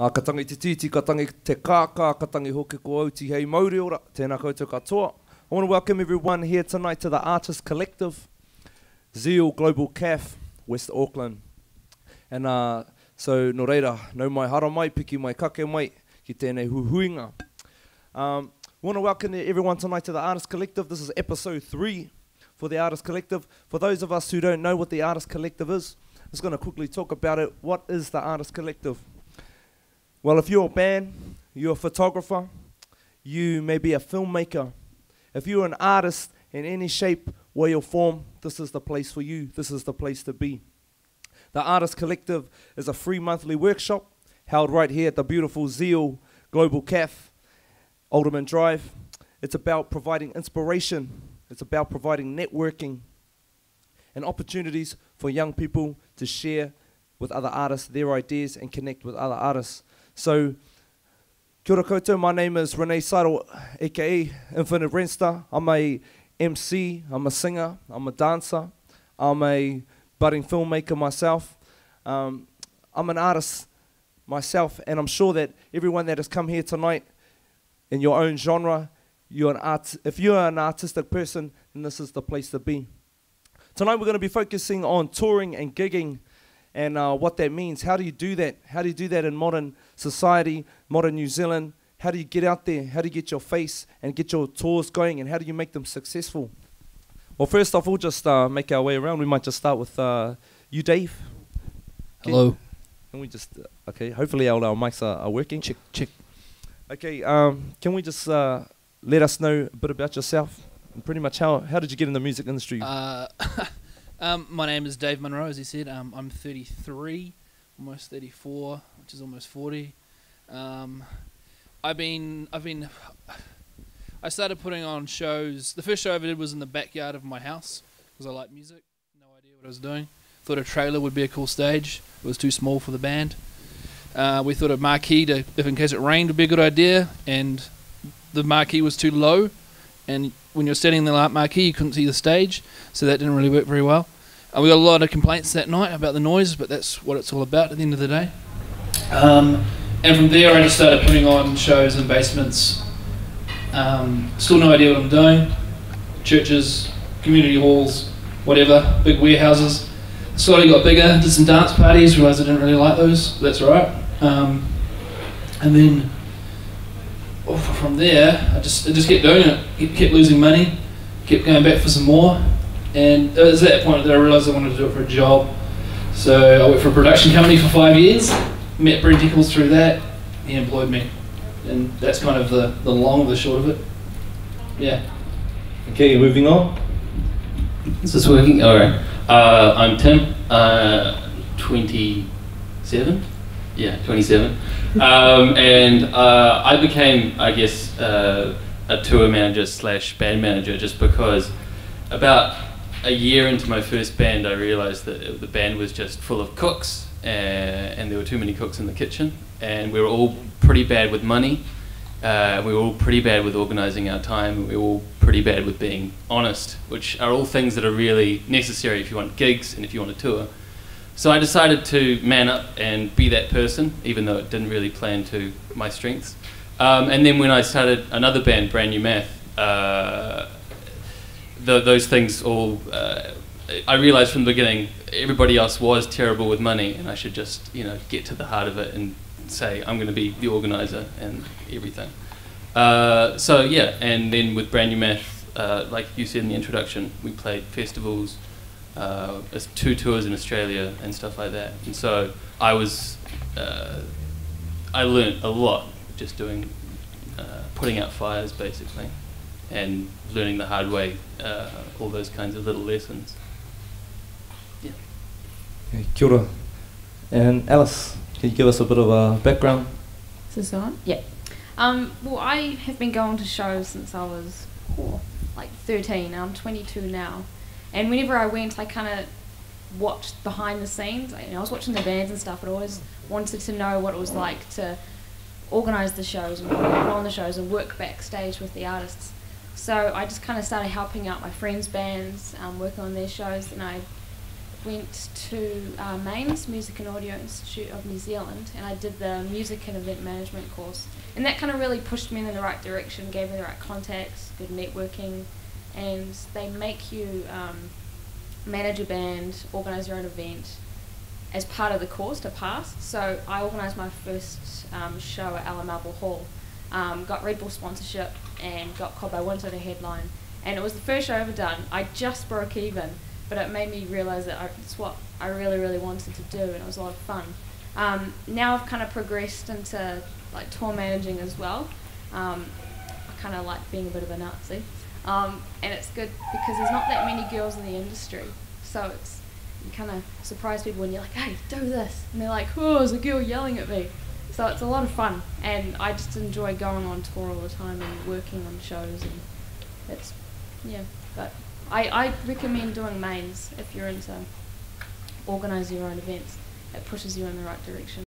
Ka tangi te titi, ka tangi te kāka, ka tangi hoke ko auti hei mauri ora, tēnā koutou katoa. I want to welcome everyone here tonight to the Artist Collective, Zeal Global CAF, West Auckland. And so, no reira, no mai hara mai, piki mai kake mai, ki tēnei huhuinga. I want to welcome everyone tonight to the Artist Collective. This is episode 3 for the Artist Collective. For those of us who don't know what the Artist Collective is, I'm just going to quickly talk about it. What is the Artist Collective? Well, if you're a band, you're a photographer, you may be a filmmaker. If you're an artist in any shape, way or form, this is the place for you. This is the place to be. The Artist Collective is a free monthly workshop held right here at the beautiful Zeal Global CAF, Alderman Drive. It's about providing inspiration. It's about providing networking and opportunities for young people to share with other artists their ideas and connect with other artists. So, kia ora koutou, my name is Rensta, aka Infinite Rensta. I'm a MC, I'm a singer, I'm a dancer, I'm a budding filmmaker myself. I'm an artist myself, and I'm sure that everyone that has come here tonight in your own genre, if you're an artistic person, then this is the place to be. Tonight we're going to be focusing on touring and gigging and what that means. How do you do that? How do you do that in modern society, modern New Zealand? How do you get out there? How do you get your face and get your tours going, and how do you make them successful? Well, first off, we'll just make our way around. We might just start with you, Dave. Hello. Can we just, okay, hopefully our mics are working. Check, check. Okay, can we just let us know a bit about yourself? And pretty much how did you get in the music industry? My name is Dave Munro, as he said. I'm 33, almost 34, which is almost 40. I started putting on shows. The first show I ever did was in the backyard of my house because I like music. No idea what I was doing. Thought a trailer would be a cool stage. It was too small for the band. We thought a marquee, if in case it rained, would be a good idea, and the marquee was too low. And when you're standing in the marquee, you couldn't see the stage, so that didn't really work very well. We got a lot of complaints that night about the noise, but that's what it's all about at the end of the day. And from there, I just started putting on shows in basements. Still no idea what I'm doing. Churches, community halls, whatever, big warehouses. Slowly got bigger, did some dance parties, realised I didn't really like those, but that's alright. And then from there, I just kept doing it, kept losing money, kept going back for some more, and it was at that point that I realised I wanted to do it for a job. So I worked for a production company for 5 years, met Brent Eclles through that, he employed me, and that's kind of the long and the short of it. Yeah. Okay, moving on. Is this working? Alright. I'm Tim, 27? Yeah, 27. And I became, I guess, a tour manager / band manager just because about a year into my first band I realised that the band was just full of cooks and there were too many cooks in the kitchen, and we were all pretty bad with money, we were all pretty bad with organising our time, we were all pretty bad with being honest, which are all things that are really necessary if you want gigs and if you want to tour. So I decided to man up and be that person, even though it didn't really play into my strengths. And then when I started another band, Brand New Math, those things all, I realised from the beginning, everybody else was terrible with money, and I should just, get to the heart of it and say, I'm going to be the organiser and everything. So yeah, and then with Brand New Math, like you said in the introduction, we played festivals, 2 tours in Australia and stuff like that, and so I learnt a lot just doing, putting out fires basically, and learning the hard way, all those kinds of little lessons. Yeah. Okay, kia ora. And Alice, can you give us a bit of a background? Is this on? Yeah. Well, I have been going to shows since I was like 13. I'm 22 now. And whenever I went, I kind of watched behind the scenes. I was watching the bands and stuff, but I always wanted to know what it was like to organise the shows and put on the shows and work backstage with the artists. So I just kind of started helping out my friends' bands, working on their shows, and I went to Mains, Music and Audio Institute of New Zealand, and I did the Music and Event Management course. And that kind of really pushed me in the right direction, gave me the right contacts, good networking, and they make you manage a band, organise your own event as part of the course to pass. So I organised my first show at Alamarble Hall, got Red Bull sponsorship and got Cobbo Winter to headline. And it was the first show I ever done. I just broke even, but it made me realise that it's what I really, really wanted to do, and it was a lot of fun. Now I've kind of progressed into like tour managing as well. I kind of like being a bit of a Nazi, and it's good because there's not that many girls in the industry, so you kind of surprise people when you're like, hey, do this, and they're like, oh, there's a girl yelling at me. So it's a lot of fun, and I just enjoy going on tour all the time and working on shows, and it's, yeah, but I recommend doing Mains if you're into organising your own events. It pushes you in the right direction.